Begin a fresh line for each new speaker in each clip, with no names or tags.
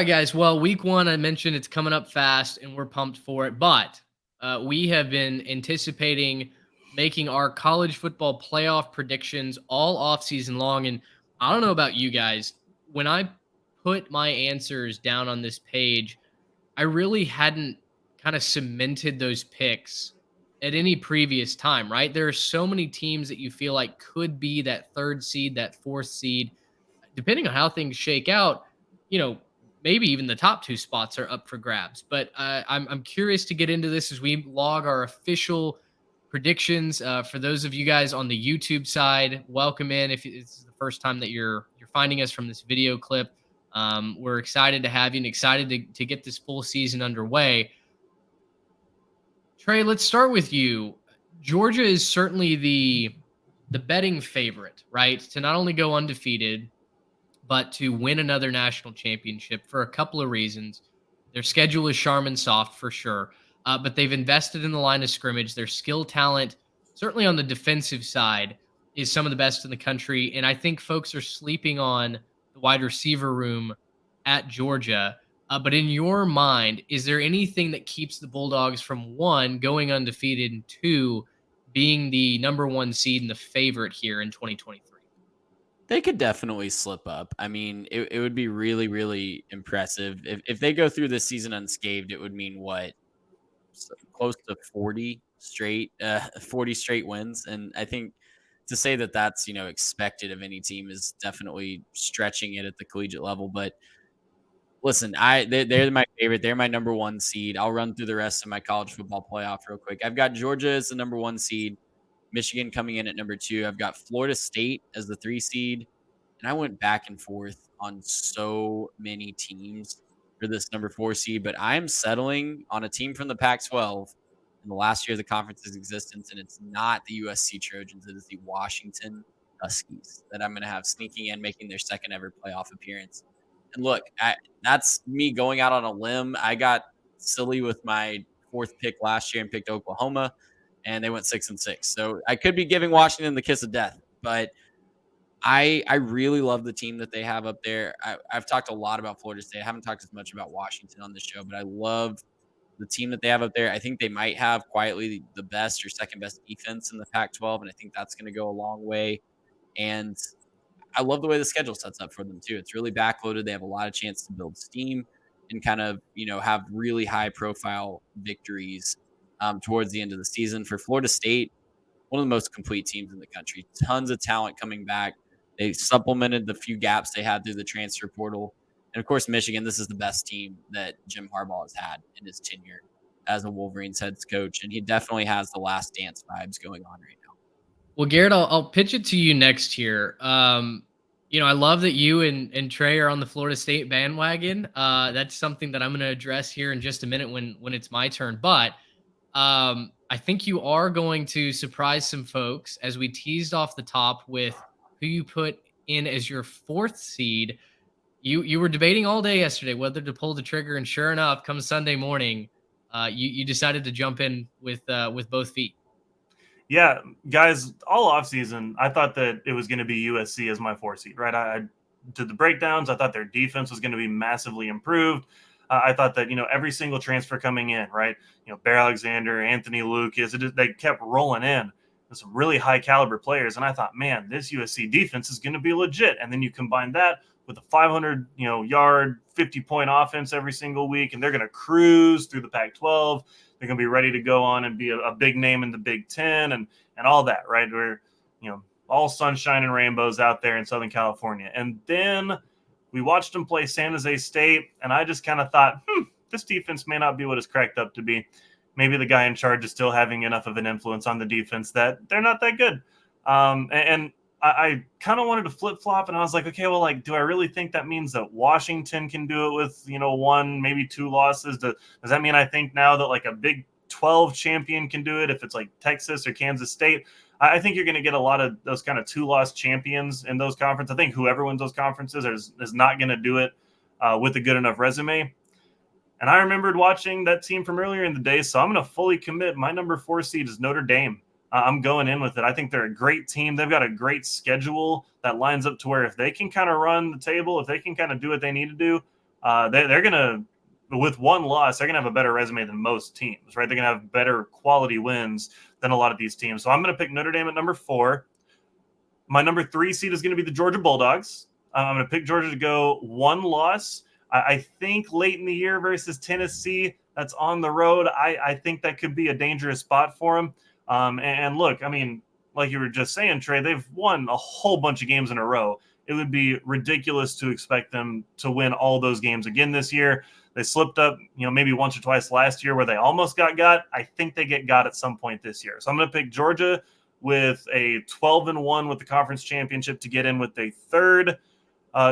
right, guys. Well, week one, I mentioned it's coming up fast and we're pumped for it. But we have been anticipating making our college football playoff predictions all off season long. And I don't know about you guys. When I put my answers down on this page, I really hadn't kind of cemented those picks at any previous time, right? There are so many teams that you feel like could be that third seed, that fourth seed, depending on how things shake out, you know, maybe even the top two spots are up for grabs. But I'm curious to get into this as we log our official predictions. For those of you guys on the YouTube side, welcome in. If this is the first time that you're finding us from this video clip, we're excited to have you and excited to get this full season underway. Trey, let's start with you. Georgia is certainly the betting favorite, right? To not only go undefeated, but to win another national championship for a couple of reasons. Their schedule is Charmin soft for sure, but they've invested in the line of scrimmage. Their skill talent, certainly on the defensive side, is some of the best in the country. And I think folks are sleeping on the wide receiver room at Georgia. But in your mind, is there anything that keeps the Bulldogs from one, going undefeated, and two, being the number one seed and the favorite here in 2023?
They could definitely slip up. I mean, it would be really, really impressive. If they go through this season unscathed, it would mean what? Close to 40 straight wins. And I think to say that that's, expected of any team is definitely stretching it at the collegiate level. But listen, they're my favorite. They're my number one seed. I'll run through the rest of my college football playoff real quick. I've got Georgia as the number one seed, Michigan coming in at number two. I've got Florida State as the three seed. And I went back and forth on so many teams for this number four seed, but I'm settling on a team from the Pac 12 in the last year of the conference's existence. And it's not the USC Trojans, it is the Washington Huskies that I'm going to have sneaking in, making their second ever playoff appearance. And look, that's me going out on a limb. I got silly with my fourth pick last year and picked Oklahoma, and they went 6-6. So I could be giving Washington the kiss of death, but I really love the team that they have up there. I've talked a lot about Florida State. I haven't talked as much about Washington on this show, but I love the team that they have up there. I think they might have quietly the best or second best defense in the Pac-12, and I think that's going to go a long way. And I love the way the schedule sets up for them too. It's really backloaded. They have a lot of chance to build steam and kind of, have really high profile victories towards the end of the season. For Florida State, one of the most complete teams in the country. Tons of talent coming back. They supplemented the few gaps they had through the transfer portal. And of course, Michigan, this is the best team that Jim Harbaugh has had in his tenure as a Wolverines head coach. And he definitely has the last dance vibes going on right now.
Well, Garrett, I'll pitch it to you next here. I love that you and Trey are on the Florida State bandwagon. That's something that I'm going to address here in just a minute when it's my turn. But I think you are going to surprise some folks as we teased off the top with who you put in as your fourth seed. You were debating all day yesterday whether to pull the trigger, and sure enough, come Sunday morning, you decided to jump in with both feet.
Yeah, guys, all offseason, I thought that it was going to be USC as my four seed, right? I did the breakdowns. I thought their defense was going to be massively improved. I thought that, every single transfer coming in, right? Bear Alexander, Anthony Lucas, they kept rolling in with some really high caliber players. And I thought, man, this USC defense is going to be legit. And then you combine that with a 500, yard, 50-point offense every single week, and they're going to cruise through the Pac-12. They're going to be ready to go on and be a big name in the Big Ten and all that, right? We're, all sunshine and rainbows out there in Southern California. And then we watched them play San Jose State, and I just kind of thought, this defense may not be what it's cracked up to be. Maybe the guy in charge is still having enough of an influence on the defense that they're not that good. And I kind of wanted to flip-flop, and I was like, okay, well, do I really think that means that Washington can do it with, one, maybe two losses? Does that mean I think now that, a Big 12 champion can do it if it's, Texas or Kansas State? I think you're going to get a lot of those kind of two-loss champions in those conferences. I think whoever wins those conferences is not going to do it with a good enough resume. And I remembered watching that team from earlier in the day, so I'm going to fully commit. My number four seed is Notre Dame. I'm going in with it. I think they're a great team. They've got a great schedule that lines up to where if they can kind of run the table, if they can kind of do what they need to do, they're going to, with one loss, they're going to have a better resume than most teams, right? They're going to have better quality wins than a lot of these teams. So I'm going to pick Notre Dame at number 4. My number 3 seed is going to be the Georgia Bulldogs. I'm going to pick Georgia to go one loss. I think late in the year versus Tennessee, that's on the road. I think that could be a dangerous spot for them. And look, I mean, like you were just saying, Trey, they've won a whole bunch of games in a row. It would be ridiculous to expect them to win all those games again this year. They slipped up, maybe once or twice last year where they almost got. I think they get got at some point this year. So I'm going to pick Georgia with a 12-1 with the conference championship to get in with a 3rd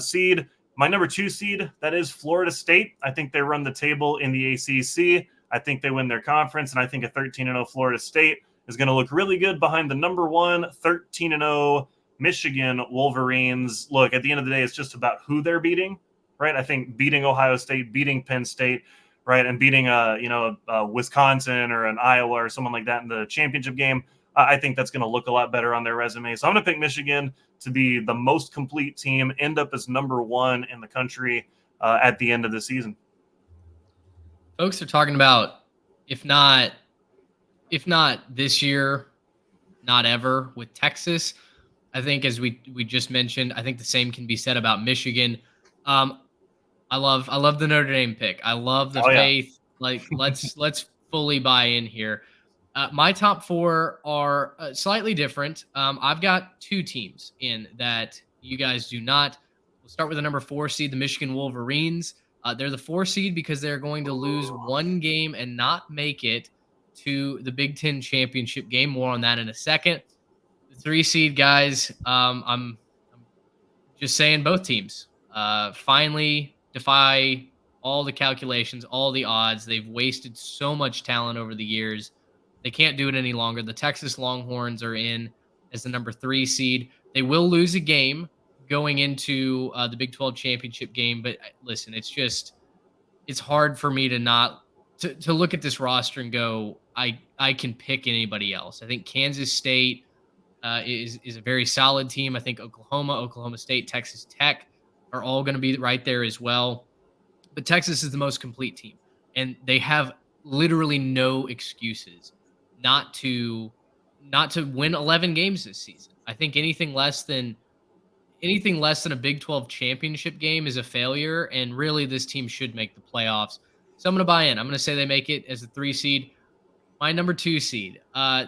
seed. My number 2 seed, that is Florida State. I think they run the table in the ACC. I think they win their conference, and I think a 13-0 Florida State is going to look really good behind the number 1, 13-0 Michigan Wolverines. Look, at the end of the day, it's just about who they're beating, right? I think beating Ohio State, beating Penn State, right, and beating Wisconsin or an Iowa or someone like that in the championship game, I think that's going to look a lot better on their resume. So I'm going to pick Michigan to be the most complete team, end up as number 1 in the country at the end of the season.
Folks are talking about if not this year, not ever with Texas. I think, as we just mentioned, I think the same can be said about Michigan. I love the Notre Dame pick. I love the faith. Like let's fully buy in here. My top 4 are slightly different. I've got 2 teams in that you guys do not. We'll start with the number 4 seed, the Michigan Wolverines. They're the 4 seed because they're going to lose one game and not make it to the Big Ten championship game. More on that in a second. The 3 seed, guys, I'm just saying both teams finally defy all the calculations, all the odds. They've wasted so much talent over the years. They can't do it any longer. The Texas Longhorns are in as the number 3 seed. They will lose a game going into the Big 12 championship game. But listen, it's hard for me to not to look at this roster and go, I can pick anybody else. I think Kansas State is a very solid team. I think Oklahoma State, Texas Tech are all going to be right there as well. But Texas is the most complete team, and they have literally no excuses not to win 11 games this season. I think anything less than a Big 12 championship game is a failure, and really this team should make the playoffs. So I'm going to buy in. I'm going to say they make it as the 3 seed. My number 2 seed.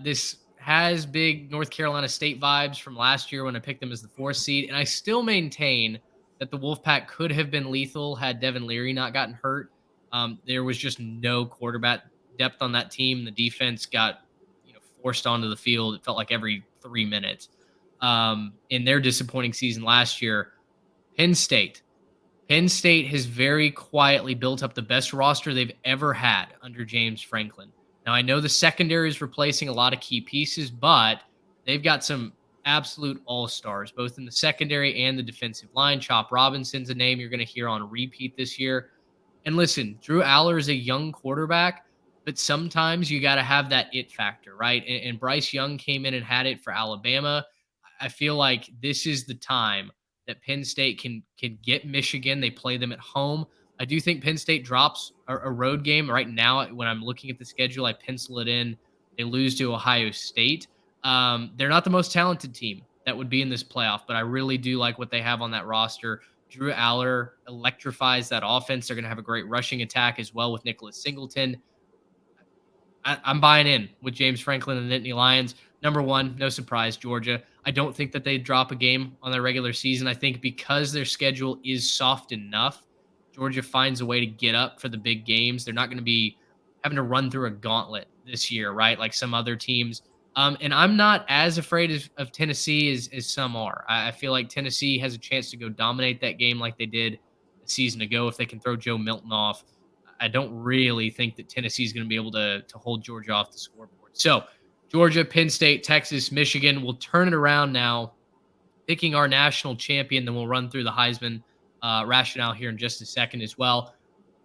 This has big North Carolina State vibes from last year when I picked them as the 4th seed, and I still maintain that the Wolfpack could have been lethal had Devin Leary not gotten hurt. There was just no quarterback depth on that team. The defense got forced onto the field. It felt like every 3 minutes. In their disappointing season last year, Penn State has very quietly built up the best roster they've ever had under James Franklin. Now, I know the secondary is replacing a lot of key pieces, but they've got some absolute all-stars, both in the secondary and the defensive line. Chop Robinson's a name you're going to hear on repeat this year. And listen, Drew Aller is a young quarterback, but sometimes you got to have that it factor, right? And Bryce Young came in and had it for Alabama. I feel like this is the time that Penn State can get Michigan. They play them at home. I do think Penn State drops a road game right now. When I'm looking at the schedule, I pencil it in. They lose to Ohio State. They're not the most talented team that would be in this playoff, but I really do like what they have on that roster. Drew Aller electrifies that offense. They're going to have a great rushing attack as well with Nicholas Singleton. I'm buying in with James Franklin and the Nittany Lions. Number 1, no surprise, Georgia. I don't think that they drop a game on their regular season. I think because their schedule is soft enough, Georgia finds a way to get up for the big games. They're not going to be having to run through a gauntlet this year, right? Like some other teams. And I'm not as afraid of Tennessee as some are. I feel like Tennessee has a chance to go dominate that game like they did a season ago if they can throw Joe Milton off. I don't really think that Tennessee is going to be able to hold Georgia off the scoreboard. So Georgia, Penn State, Texas, Michigan. We'll turn it around now, picking our national champion. Then we'll run through the Heisman rationale here in just a second as well.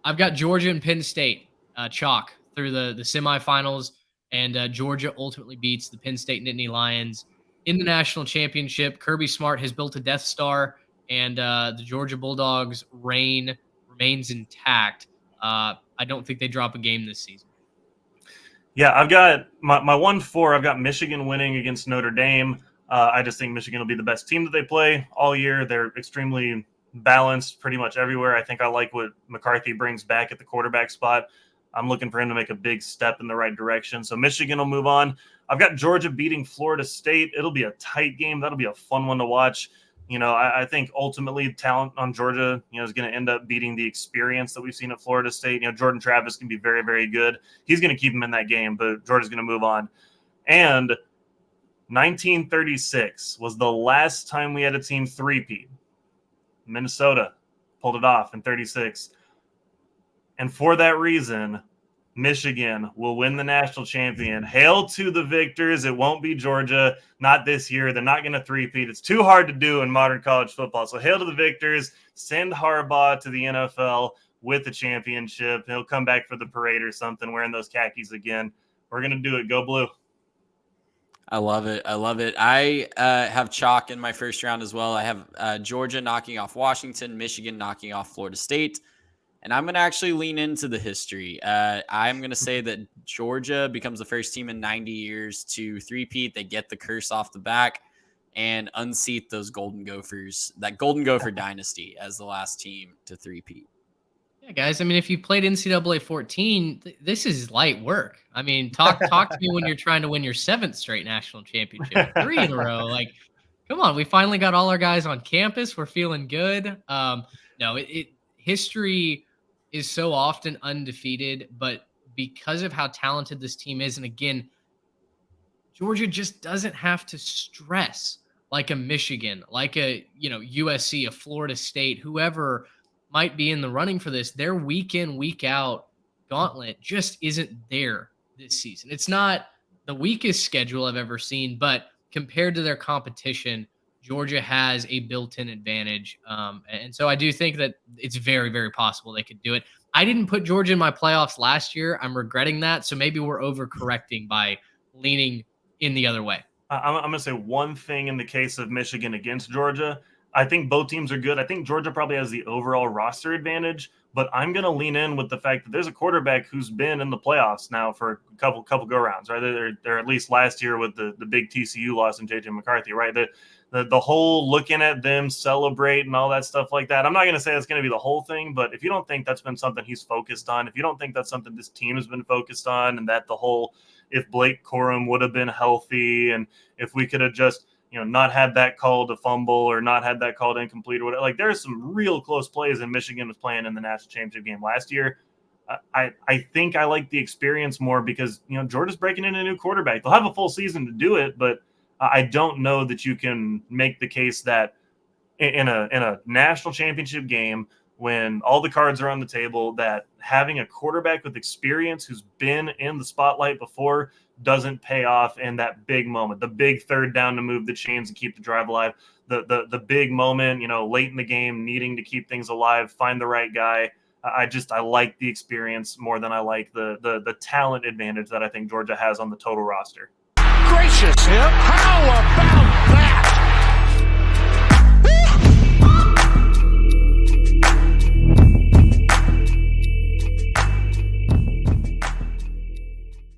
I've got Georgia and Penn State chalk through the semifinals, and Georgia ultimately beats the Penn State Nittany Lions in the national championship. Kirby Smart has built a Death Star, and the Georgia Bulldogs' reign remains intact, I don't think they drop a game this season.
Yeah, I've got my 1-4. I've got Michigan winning against Notre Dame. I just think Michigan will be the best team that they play all year. They're extremely balanced pretty much everywhere. I think I like what McCarthy brings back at the quarterback spot. I'm looking for him to make a big step in the right direction. So Michigan will move on. I've got Georgia beating Florida State. It'll be a tight game. That'll be a fun one to watch. I think ultimately talent on Georgia, is going to end up beating the experience that we've seen at Florida State. Jordan Travis can be very, very good. He's going to keep him in that game, but Georgia's going to move on. And 1936 was the last time we had a team three-peat. Minnesota pulled it off in 36. And for that reason, Michigan will win the national champion. Hail to the victors. It won't be Georgia. Not this year. They're not going to three-peat. It's too hard to do in modern college football. So hail to the victors. Send Harbaugh to the NFL with the championship. He'll come back for the parade or something, wearing those khakis again. We're going to do it. Go blue.
I love it. I have chalk in my first round as well. I have Georgia knocking off Washington, Michigan knocking off Florida State. And I'm going to actually lean into the history. I'm going to say that Georgia becomes the first team in 90 years to three-peat. They get the curse off the back and unseat those Golden Gophers, that Golden Gopher dynasty, as the last team to three-peat.
Yeah, guys. I mean, if you played NCAA 14, this is light work. I mean, talk to me when you're trying to win your 7th straight national championship, 3 in a row. Like, come on, we finally got all our guys on campus. We're feeling good. History is so often undefeated, but because of how talented this team is, and again, Georgia just doesn't have to stress like a Michigan, like a USC, a Florida State, whoever might be in the running for this. Their week in, week out gauntlet just isn't there this season. It's not the weakest schedule I've ever seen, but compared to their competition, Georgia has a built-in advantage. And so I do think that it's very, very possible they could do it. I didn't put Georgia in my playoffs last year. I'm regretting that. So maybe we're overcorrecting by leaning in the other way.
I'm going to say one thing in the case of Michigan against Georgia. I think both teams are good. I think Georgia probably has the overall roster advantage, but I'm going to lean in with the fact that there's a quarterback who's been in the playoffs now for a couple go-rounds, right? They're at least last year with the big TCU loss in J.J. McCarthy, right? The whole looking at them celebrate and all that stuff like that. I'm not going to say that's going to be the whole thing, but if you don't think that's been something he's focused on, if you don't think that's something this team has been focused on, and that the whole, if Blake Corum would have been healthy, and if we could have just, not had that call to fumble or not had that call to incomplete or whatever, like there's some real close plays, and Michigan was playing in the national championship game last year. I think I like the experience more because, Georgia's breaking in a new quarterback. They'll have a full season to do it, but I don't know that you can make the case that in a national championship game, when all the cards are on the table, that having a quarterback with experience who's been in the spotlight before doesn't pay off in that big moment, the big third down to move the chains and keep the drive alive, the big moment, late in the game, needing to keep things alive, find the right guy. I like the experience more than I like the talent advantage that I think Georgia has on the total roster.
Gracious, how about